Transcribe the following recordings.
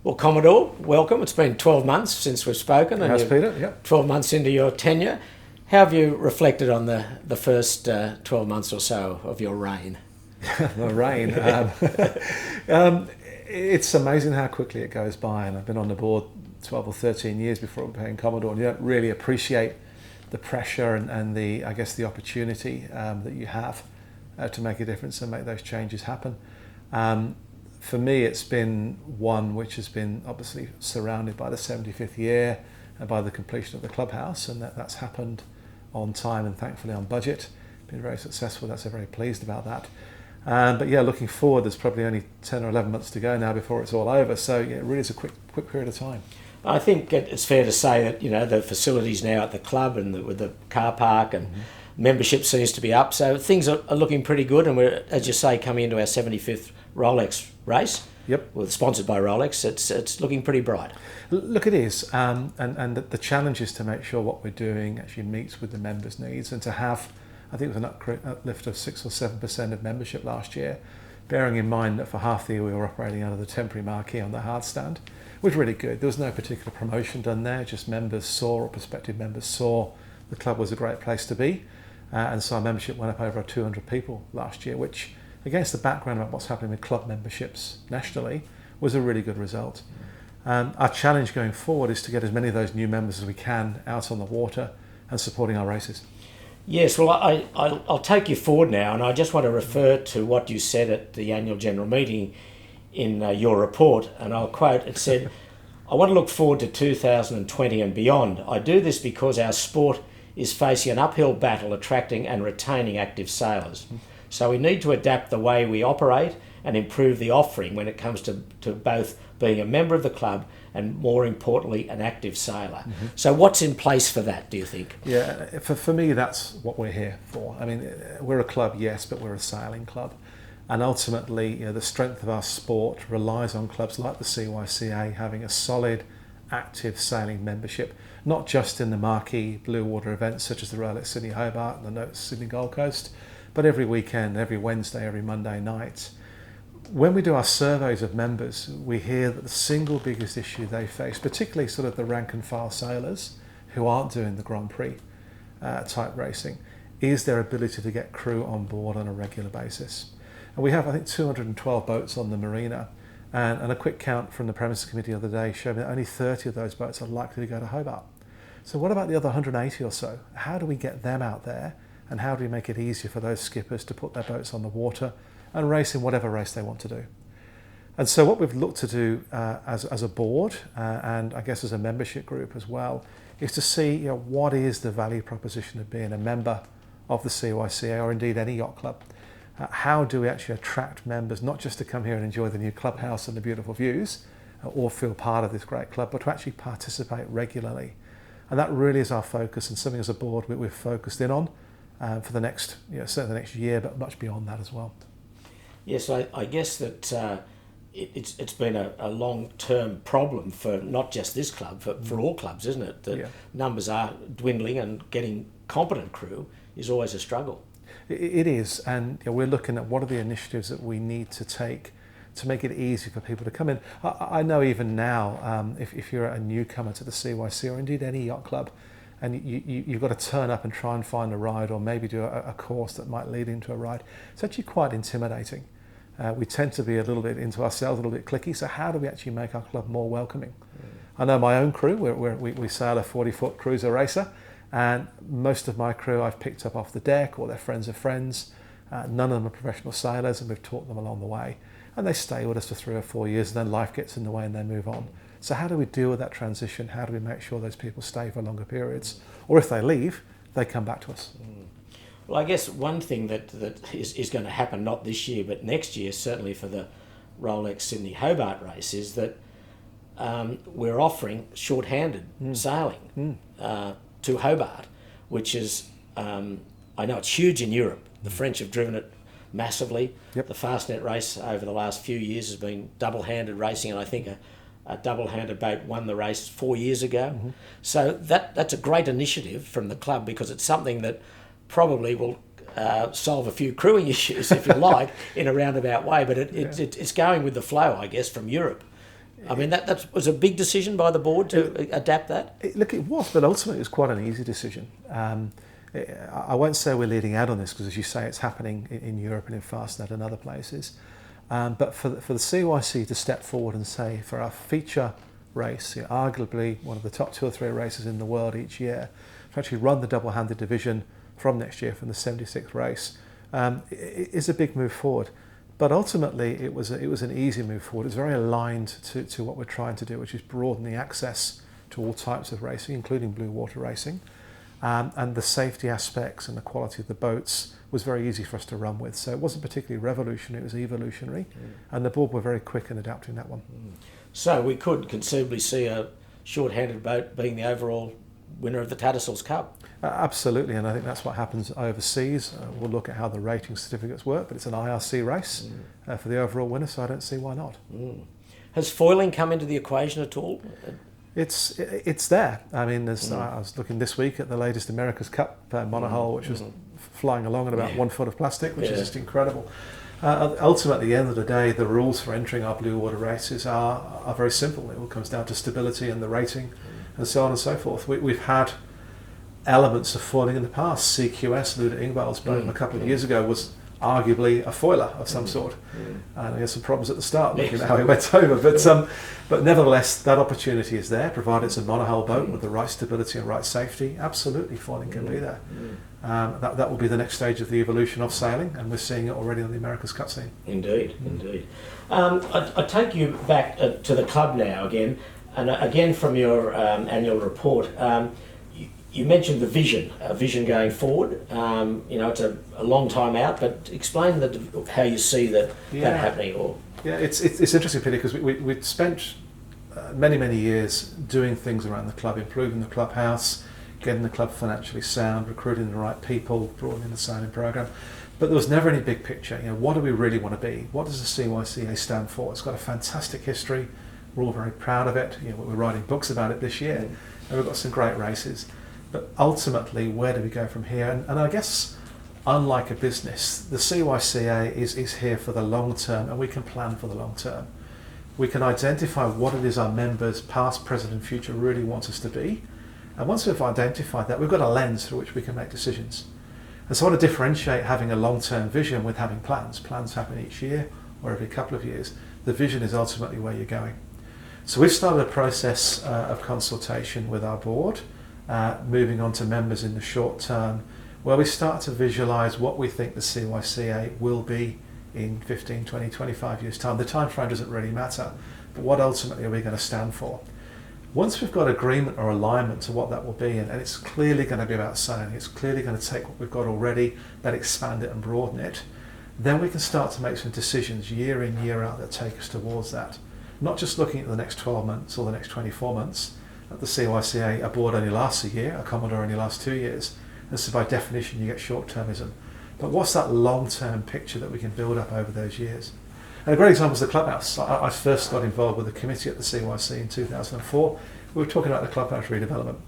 Well, Commodore, welcome. It's been 12 months since we've spoken. And How's Peter? Yep. 12 months into your tenure. How have you reflected on the first 12 months or so of your reign? The rain. It's amazing how quickly it goes by, and I've been on the board 12 or 13 years before I became Commodore, and you don't really appreciate the pressure and the opportunity that you have to make a difference and make those changes happen. For me, it's been one which has been obviously surrounded by the 75th year and by the completion of the clubhouse, and that's happened on time and thankfully on budget. Been very successful. That's very pleased about that. But yeah, looking forward, there's probably only 10 or 11 months to go now before it's all over. So yeah, it really is a quick period of time. I think it's fair to say that the facilities now at the club and with the car park and membership seems to be up. So things are looking pretty good, and we're, as you say, coming into our 75th Rolex race. Yep. Well, sponsored by Rolex. It's looking pretty bright. Look, it is, and the challenge is to make sure what we're doing actually meets with the members' needs, and to have, I think it was an uplift of 6 or 7% of membership last year, bearing in mind that for half the year we were operating under the temporary marquee on the hard stand, was really good. There was no particular promotion done there, just members saw, or prospective members saw, the club was a great place to be, and so our membership went up over 200 people last year, which, against the background of what's happening with club memberships nationally, was a really good result. Our challenge going forward is to get as many of those new members as we can out on the water and supporting our races. Yes, well, I'll take you forward now, and I just want to refer to what you said at the annual general meeting in your report, and I'll quote, it said, "I want to look forward to 2020 and beyond. I do this because our sport is facing an uphill battle attracting and retaining active sailors. So we need to adapt the way we operate and improve the offering when it comes to both being a member of the club and, more importantly, an active sailor." So what's in place for that, do you think? Yeah, for me, that's what we're here for. I mean, we're a club, yes, but we're a sailing club. And ultimately, the strength of our sport relies on clubs like the CYCA having a solid, active sailing membership, not just in the marquee blue water events such as the Rolex Sydney Hobart and the Notes Sydney Gold Coast, but every weekend, every Wednesday, every Monday night. When we do our surveys of members, we hear that the single biggest issue they face, particularly sort of the rank and file sailors who aren't doing the Grand Prix type racing, is their ability to get crew on board on a regular basis. And we have, I think, 212 boats on the marina, and a quick count from the premises committee the other day showed me that only 30 of those boats are likely to go to Hobart. So what about the other 180 or so? How do we get them out there, and how do we make it easier for those skippers to put their boats on the water and race in whatever race they want to do? And so what we've looked to do as a board, and I guess as a membership group as well, is to see what is the value proposition of being a member of the CYCA or indeed any yacht club. How do we actually attract members, not just to come here and enjoy the new clubhouse and the beautiful views, or feel part of this great club, but to actually participate regularly. And that really is our focus, and something as a board we've focused in on for the next, certainly the next year, but much beyond that as well. Yes, I guess that it's been a long-term problem for not just this club, for all clubs, isn't it? That numbers are dwindling, and getting competent crew is always a struggle. It is, and we're looking at what are the initiatives that we need to take to make it easy for people to come in. I know even now, if you're a newcomer to the CYC or indeed any yacht club, and you've got to turn up and try and find a ride, or maybe do a course that might lead into a ride, it's actually quite intimidating. We tend to be a little bit into ourselves, a little bit cliquey, so how do we actually make our club more welcoming? I know my own crew, we sail a 40-foot cruiser racer, and most of my crew I've picked up off the deck, or they're friends of friends. None of them are professional sailors, and we've taught them along the way. And they stay with us for 3 or 4 years, and then life gets in the way and they move on. So how do we deal with that transition? How do we make sure those people stay for longer periods? Or if they leave, they come back to us. Well, I guess one thing that is going to happen, not this year, but next year, certainly for the Rolex Sydney Hobart race, is that we're offering short-handed sailing to Hobart, which is, I know it's huge in Europe. The French have driven it massively. Yep. The Fastnet race over the last few years has been double-handed racing, and I think a double-handed boat won the race 4 years ago. So that's a great initiative from the club, because it's something that probably will solve a few crewing issues, if you like, in a roundabout way. But it's going with the flow, I guess, from Europe. I mean, that was a big decision by the board to adapt that? It was, but ultimately it was quite an easy decision. I won't say we're leading out on this because, as you say, it's happening in Europe and in Fastnet and other places. But for the CYC to step forward and say, for our feature race, arguably one of the top 2 or 3 races in the world each year, to actually run the double-handed division from next year, from the 76th race, is a big move forward. But ultimately, it was an easy move forward. It's very aligned to what we're trying to do, which is broaden the access to all types of racing, including blue water racing. And the safety aspects and the quality of the boats was very easy for us to run with. So it wasn't particularly revolutionary, it was evolutionary. And the board were very quick in adapting that one. So we could conceivably see a short-handed boat being the overall winner of the Tattersalls Cup. Absolutely, and I think that's what happens overseas. We'll look at how the rating certificates work, but it's an IRC race for the overall winner, so I don't see why not. Has foiling come into the equation at all? It's there. I mean, I was looking this week at the latest America's Cup monohull, which was flying along at about 1 foot of plastic, which is just incredible. Ultimately, at the end of the day, the rules for entering our blue water races are very simple. It all comes down to stability and the rating, and so on and so forth. We've had elements of foiling in the past. CQS, Luda Ingvald's boat a couple of years ago was arguably a foiler of some sort. And he had some problems at the start, looking at how he went over. But nevertheless, that opportunity is there, provided it's a monohull boat with the right stability and right safety. Absolutely, foiling can be there. That will be the next stage of the evolution of sailing, and we're seeing it already on the America's Cup scene. Indeed. I take you back to the club now again, and again from your annual report. You mentioned the vision going forward. It's a long time out, but explain how you see that happening. It's interesting, Peter, because we'd spent many years doing things around the club, improving the clubhouse, getting the club financially sound, recruiting the right people, broadening the sailing program. But there was never any big picture. What do we really want to be? What does the CYCA stand for? It's got a fantastic history. We're all very proud of it. We're writing books about it this year, and we've got some great races. But ultimately, where do we go from here? And I guess, unlike a business, the CYCA is here for the long term, and we can plan for the long term. We can identify what it is our members, past, present and future, really want us to be. And once we've identified that, we've got a lens through which we can make decisions. And so I want to differentiate having a long-term vision with having plans. Plans happen each year or every couple of years. The vision is ultimately where you're going. So we've started a process of consultation with our board, moving on to members in the short term, where we start to visualise what we think the CYCA will be in 15, 20, 25 years' time. The time frame doesn't really matter, but what ultimately are we going to stand for? Once we've got agreement or alignment to what that will be, and it's clearly going to be about sailing, it's clearly going to take what we've got already, then expand it and broaden it, then we can start to make some decisions year in, year out that take us towards that. Not just looking at the next 12 months or the next 24 months. At the CYCA, a board only lasts a year, a Commodore only lasts 2 years, and so by definition you get short-termism. But what's that long-term picture that we can build up over those years? And a great example is the clubhouse. I first got involved with the committee at the CYC in 2004. We were talking about the clubhouse redevelopment.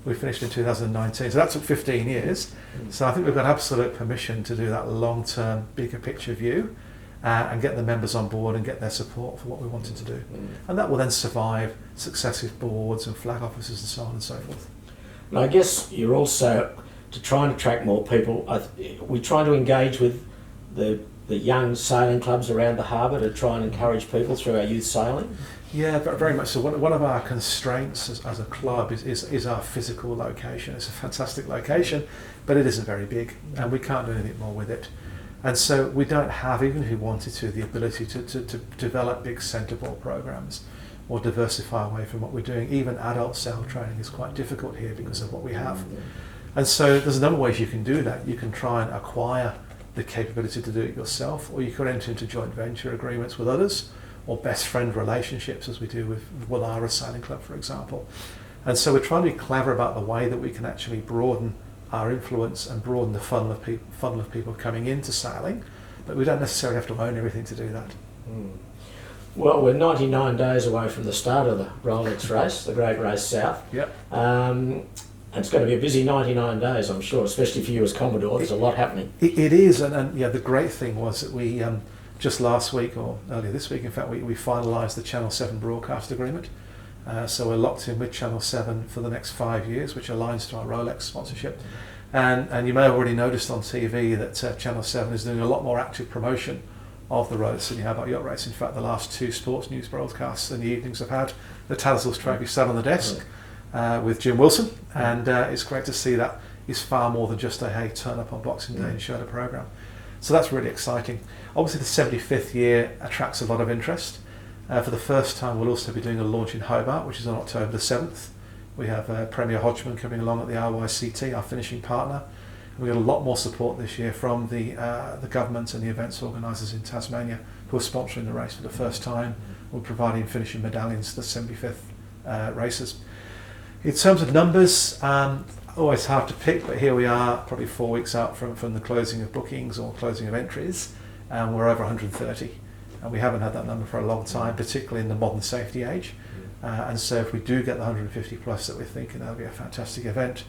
We finished in 2019, so that took 15 years. So I think we've got absolute permission to do that long-term, bigger picture view and get the members on board and get their support for what we wanted to do. And that will then survive successive boards and flag officers and so on and so forth. And I guess you're also, to try and attract more people, we try to engage with the young sailing clubs around the harbour to try and encourage people through our youth sailing. Yeah, very much so. One of our constraints as a club is our physical location. It's a fantastic location, but it isn't very big, and we can't do anything more with it. And so we don't have, even if we wanted to, the ability to develop big centre ball programs or diversify away from what we're doing. Even adult sail training is quite difficult here because of what we have. And so there's a number of ways you can do that. You can try and acquire the capability to do it yourself, or you could enter into joint venture agreements with others, or best friend relationships, as we do with Wallara Sailing Club, for example. And so we're trying to be clever about the way that we can actually broaden our influence and broaden the funnel of people coming into sailing, but we don't necessarily have to own everything to do that. Well, we're 99 days away from the start of the Rolex race, the Great Race South. Yep. And it's going to be a busy 99 days, I'm sure, especially for you as Commodore. There's a lot happening. It is, and the great thing was that we just last week, or earlier this week, in fact, we finalised the Channel 7 broadcast agreement. So we're locked in with Channel 7 for the next 5 years, which aligns to our Rolex sponsorship. And you may have already noticed on TV that Channel 7 is doing a lot more active promotion of the Rolex Sydney Hobart Yacht Race. In fact, the last 2 sports news broadcasts in the evenings have had the Tattersalls Trophy sat on the desk with Jim Wilson, and it's great to see that is far more than just a hey, turn up on Boxing Day and show the programme. So that's really exciting. Obviously the 75th year attracts a lot of interest. For the first time we'll also be doing a launch in Hobart, which is on October the 7th. We have Premier Hodgman coming along at the RYCT, our finishing partner. And we got a lot more support this year from the government and the events organisers in Tasmania who are sponsoring the race for the first time. We're providing finishing medallions to the 75th races. In terms of numbers, always hard to pick, but here we are, probably 4 weeks out from the closing of bookings or closing of entries, and we're over 130. And we haven't had that number for a long time, particularly in the modern safety age. And so if we do get the 150 plus that we're thinking, that'll be a fantastic event.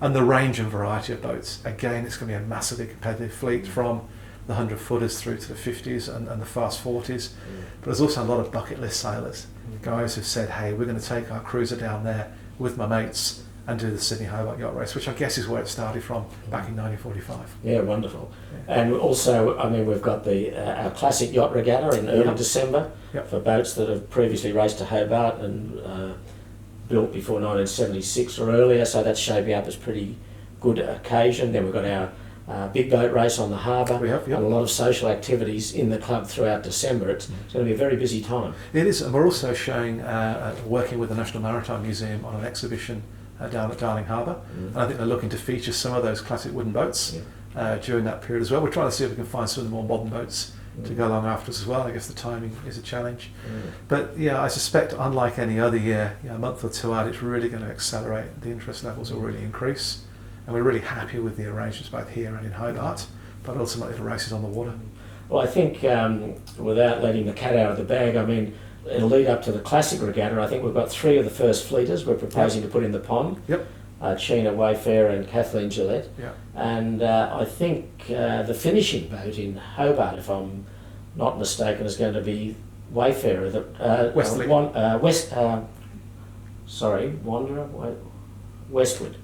And the range and variety of boats, again, it's going to be a massively competitive fleet from the 100 footers through to the 50s and the fast 40s. But there's also a lot of bucket list sailors, guys who've said, hey, we're going to take our cruiser down there with my mates and do the Sydney Hobart Yacht Race, which I guess is where it started from back in 1945. Yeah, wonderful. Yeah. And also, I mean, we've got our classic yacht regatta in early December for boats that have previously raced to Hobart and built before 1976 or earlier, so that's shaping up as pretty good occasion. Then we've got our big boat race on the harbour and a lot of social activities in the club throughout December. It's going to be a very busy time. It is, and we're also showing, working with the National Maritime Museum on an exhibition down at Darling Harbour, and I think they're looking to feature some of those classic wooden boats during that period as well. We're trying to see if we can find some of the more modern boats to go along after us as well. I guess the timing is a challenge, but yeah, I suspect unlike any other year, a month or 2 out, it's really going to accelerate. The interest levels will really increase, and we're really happy with the arrangements both here and in Hobart, but ultimately the race is on the water. Well, I think without letting the cat out of the bag, I mean, it'll lead up to the classic regatta. I think we've got 3 of the first fleeters we're proposing to put in the pond. Sheena Wayfarer and Kathleen Gillette. And I think the finishing boat in Hobart, if I'm not mistaken, is going to be Wayfarer. Westwood.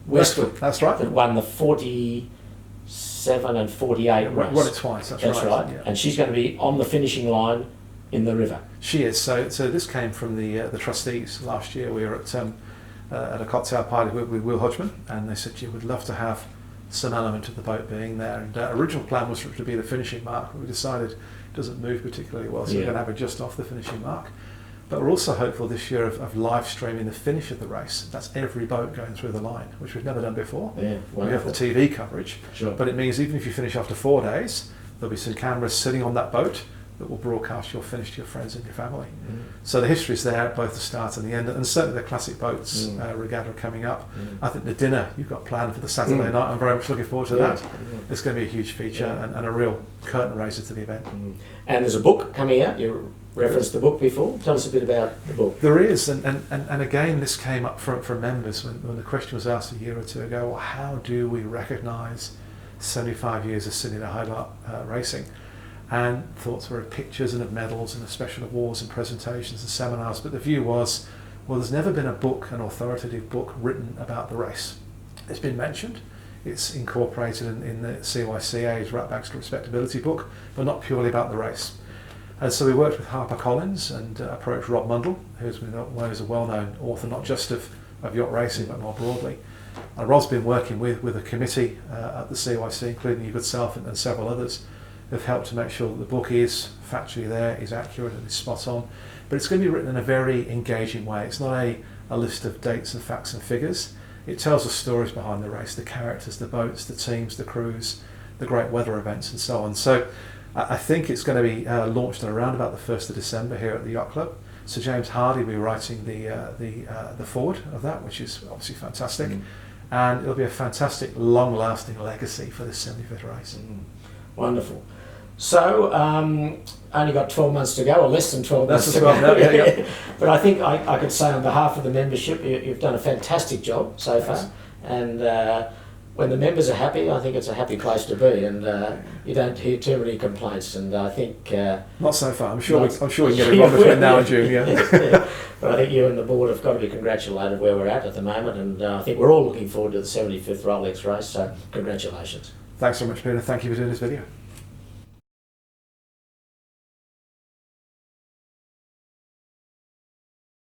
That's right. That won the 47 and 48 race. Won it twice. That's right. Yeah. And she's going to be on the finishing line in the river. She is. So this came from the trustees last year. We were at a cocktail party with Will Hodgman, and they said, "Gee, we'd love to have some element of the boat being there." And original plan was for it to be the finishing mark. We decided it doesn't move particularly well, so we're going to have it just off the finishing mark. But we're also hopeful this year of live streaming the finish of the race. That's every boat going through the line, which we've never done before. We have the TV coverage, but it means even if you finish after 4 days, there'll be some cameras sitting on that boat that will broadcast your finish to your friends and your family. So the history's there at both the start and the end, and certainly the classic boats regatta coming up. I think the dinner you've got planned for the Saturday night, I'm very much looking forward to that. It's going to be a huge feature and a real curtain raiser to the event. And there's a book coming out. You referenced the book before. Tell us a bit about the book. There is, and again, this came up from members when the question was asked a year or two ago, well, how do we recognise 75 years of Sydney to Hobart racing? And thoughts were of pictures and of medals and of special awards and presentations and seminars, but the view was, well, there's never been a book, an authoritative book written about the race. It's been mentioned, it's incorporated in the CYCA's Ratbag's Respectability book, but not purely about the race. And so we worked with HarperCollins and approached Rob Mundell, who's known as a well-known author, not just of yacht racing, but more broadly. And Rob's been working with a committee at the CYC, including you, good self, and several others, have helped to make sure that the book is factually there, is accurate and is spot on. But it's going to be written in a very engaging way. It's not a list of dates and facts and figures. It tells the stories behind the race, the characters, the boats, the teams, the crews, the great weather events and so on. So I think it's going to be launched around about the 1st of December here at the Yacht Club. Sir James Hardy will be writing the foreword of that, which is obviously fantastic. And it'll be a fantastic, long-lasting legacy for this 75th race. Wonderful. So, only got 12 months to go, or less than 12 months to go. Yeah. But I think I could say on behalf of the membership, you've done a fantastic job so far. And when the members are happy, I think it's a happy place to be, and you don't hear too many complaints. And I think not so far. I'm sure we can get it wrong between now and June. Yeah. Yeah. But I think you and the board have got to be congratulated where we're at the moment, and I think we're all looking forward to the 75th Rolex race. So congratulations. Thanks so much, Peter. Thank you for doing this video.